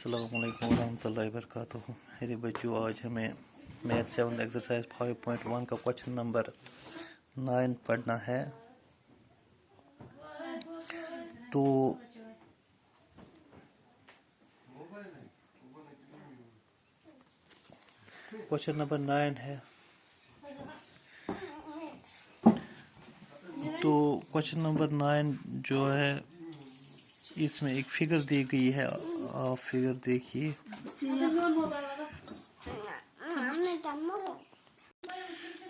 अस्सलाम वालेकुम रहमतुल्लाहि वबरकातुहू। मेरे बच्चों, आज हमें मैथ 7 एक्सरसाइज 5.1 का क्वेश्चन नंबर 9 पढ़ना है। तो क्वेश्चन नंबर 9 है। तो क्वेश्चन नंबर 9 जो है, इसमें एक फिगर दी गई है। आप फिगर देखिए।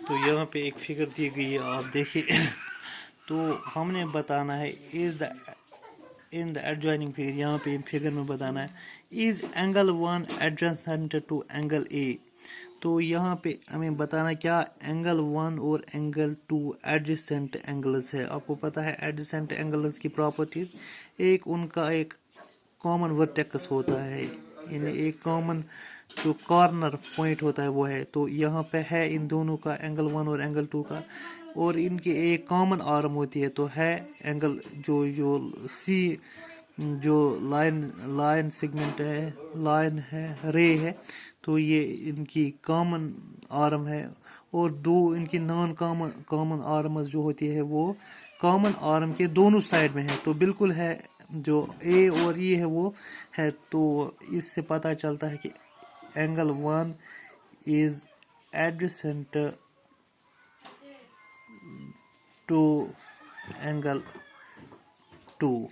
तो यहाँ पे एक फिगर दी गई है, आप देखिए। तो हमने बताना है इन द एडजॉइनिंग फिगर, यहाँ पे फिगर में बताना है is angle 1 adjacent to angle A. तो यहाँ पे हमें बताना क्या एंगल 1 और एंगल 2 एडजेसेंट एंगल्स है। आपको पता है एडजेसेंट एंगल्स की प्रॉपर्टीज, एक उनका एक कॉमन वर्टेक्स होता है, यानी एक कॉमन जो कॉर्नर पॉइंट होता है वो है। तो यहाँ पे है इन दोनों का, एंगल 1 और एंगल 2 का, और इनकी एक कॉमन आर्म होती है। तो है एंगल जो सी जो लाइन सेगमेंट है, लाइन है, रे है, तो ये इनकी कॉमन आर्म है। और दो इनकी नॉन कॉमन आर्म्स जो होती है वो कॉमन आर्म के दोनों साइड में है। तो बिल्कुल है जो ए और ई है वो है। तो इससे पता चलता है कि angle 1 is adjacent to angle 2।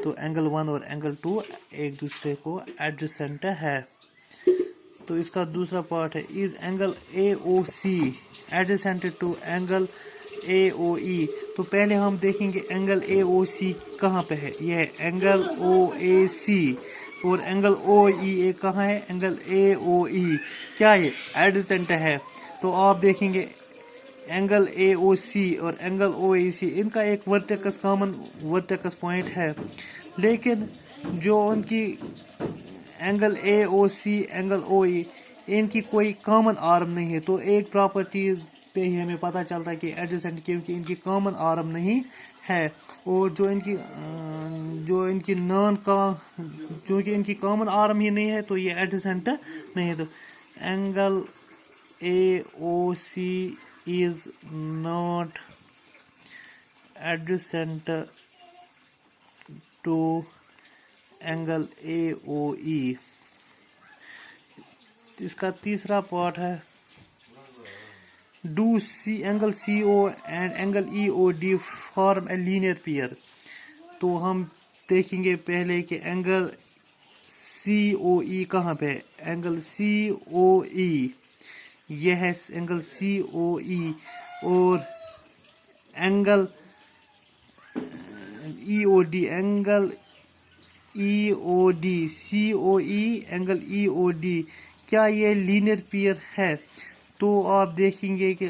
तो एंगल 1 और एंगल 2 एक दूसरे को एडजेसेंट है। तो इसका दूसरा पार्ट है is angle A O C adjacent to angle A O E. तो पहले हम देखेंगे एंगल ए ओ सी कहाँ पे है। यह है एंगल ओ ए सी, और एंगल ओ ई कहाँ है, एंगल ए ओ ई। क्या ये एडजेसेंट है। तो आप देखेंगे एंगल ए ओ सी और एंगल ओ ए सी, इनका एक वर्टेक्स कॉमन वर्टेक्स पॉइंट है, लेकिन जो उनकी angle A O C angle O ई, इनकी कोई कॉमन आर्म नहीं है। तो एक प्रॉपर्टीज पे ही हमें पता चलता है कि एडजेसेंट, क्योंकि इनकी कॉमन आर्म नहीं है। और जो इनकी क्योंकि इनकी कॉमन आर्म ही नहीं है तो ये एडजेसेंट नहीं है। तो angle A O C is not adjacent to angle AOE। इसका तीसरा पार्ट है do angle CO and angle EOD form a linear pair। तो हम देखेंगे पहले कि एंगल COE कहाँ पे है। एंगल COE यह है एंगल COE, और angle EOD angle EOD COE angle EOD, क्या ये लीनियर पेयर है। तो आप देखेंगे कि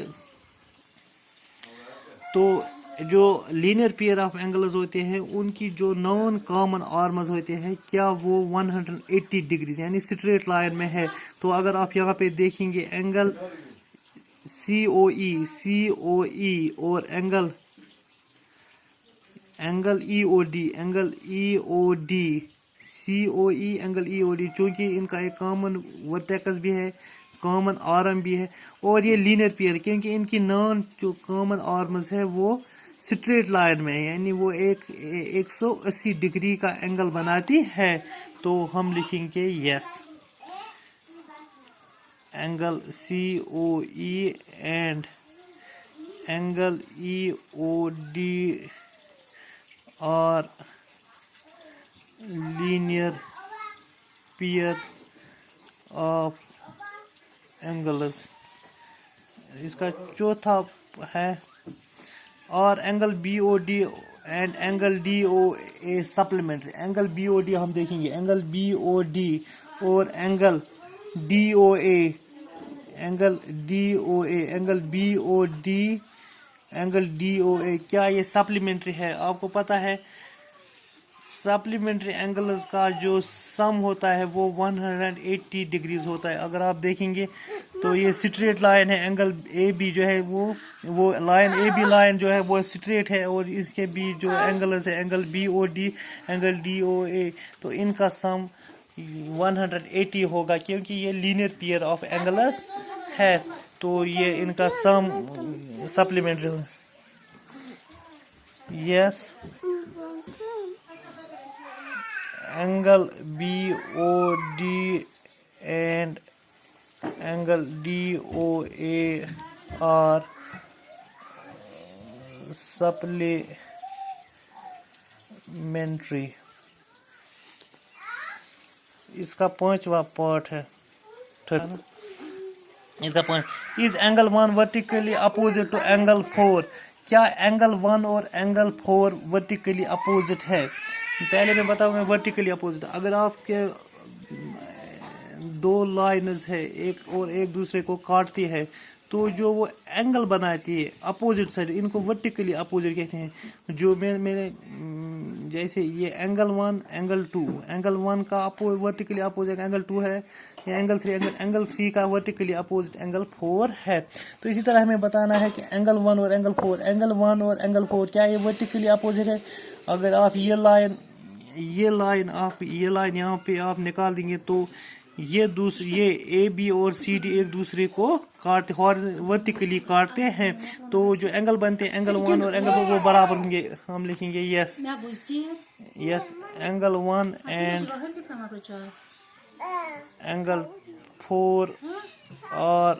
तो जो लीनियर पेयर ऑफ एंगल्स होते हैं उनकी जो नॉन कॉमन आर्म्स होते हैं, क्या वो 180 डिग्री यानी स्ट्रेट लाइन में है। तो अगर आप यहाँ पे देखेंगे एंगल COE और angle EOD COE angle EOD, चूंकि इनका एक कॉमन वर्टेक्स भी है, कॉमन आर्म भी है, और ये लीनियर पेयर, क्योंकि इनकी नॉन जो कॉमन आर्म्स है वो स्ट्रेट लाइन में है, यानी वो 180 डिग्री का एंगल बनाती है। तो हम लिखेंगे yes, angle COE and angle EOD are linear pair of angles. इसका चौथा है और angle BOD and angle DOA supplementary. Angle BOD हम देखेंगे, एंगल BOD और एंगल DOA एंगल DOA क्या ये सप्लीमेंट्री है। आपको पता है सप्लीमेंट्री एंगल्स का जो सम होता है वो 180 डिग्रीज होता है। अगर आप देखेंगे तो ये स्ट्रेट लाइन है, एंगल AB जो है वो लाइन AB लाइन जो है वो स्ट्रेट है, और इसके बीच जो एंगल्स है एंगल BOD एंगल DOA, तो इनका सम 180 ہوگا کیونکہ یہ لینئر پیئر آف اینگلز ہے، تو یہ ان کا سم سپلیمنٹری ہوگا. Yes angle BOD and angle DOA are supplementary. اس کا 5واں پارٹ ہے. اس کا point is angle 1 vertically opposite to angle 4. کیا اینگل 1 اور اینگل 4 ورٹیکلی اپوزٹ ہے؟ پہلے میں بتاؤں گا ورٹیکلی اپوزٹ. اگر آپ کے دو لائنز ہے ایک اور ایک دوسرے کو کاٹتی ہے تو جو وہ اینگل بناتی ہے اپوزٹ سائڈ ان کو ورٹیکلی اپوزٹ کہتے ہیں. جو میں جیسے یہ اینگل 1 اینگل 2 اینگل 1 کا ورٹیکلی اپوزٹ اینگل 2 ہے یا اینگل 3 اینگل 3 کا ورٹیکلی اپوزٹ اینگل 4 ہے. تو اسی طرح ہمیں بتانا ہے کہ اینگل 1 اور اینگل 4 اینگل 1 اور اینگل 4 کیا یہ ورٹیکلی اپوزٹ ہے. اگر آپ یہ لائن یہاں پہ آپ نکال دیں گے تو یہ اے بی اور سی ڈی ایک دوسرے کو ورٹیکلی کاٹتے ہیں تو جو اینگل بنتے ہیں اینگل 1 اور اینگل 4 وہ برابر ہوں گے. ہم لکھیں گے yes angle 1 and angle 4 are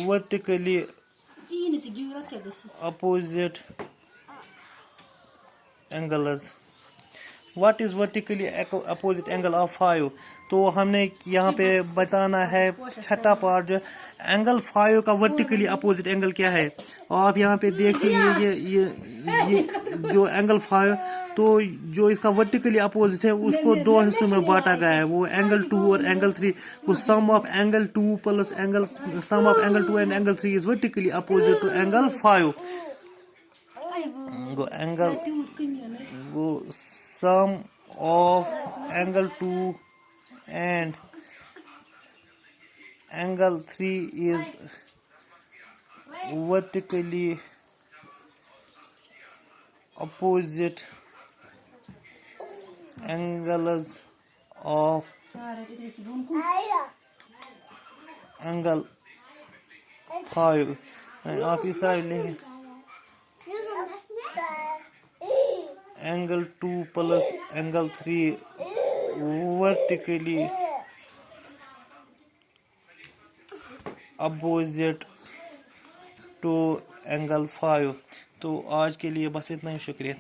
vertically opposite angles. What is vertically opposite angle of 5؟ تو ہم نے یہاں پہ بتانا ہے چھٹا پارٹ جو اینگل 5 کا ورٹیکلی اپوزٹ اینگل کیا ہے. آپ یہاں پہ دیکھیں گے یہ جو اینگل 5 تو جو اس کا ورٹیکلی اپوزٹ ہے اس کو دو حصوں میں بانٹا گیا ہے. وہ اینگل 2 اور اینگل 3 کو sum of angle 2 plus sum of angle 2 and angle 3 is vertically opposite to angle 5. Go sum of angle 2 and angle 3 is vertically opposite angles of angle 5. آپ اس طرح لیں گے angle 2 plus angle 3 vertically opposite to angle 5. تو آج کے لیے بس اتنا ہی. شکریہ.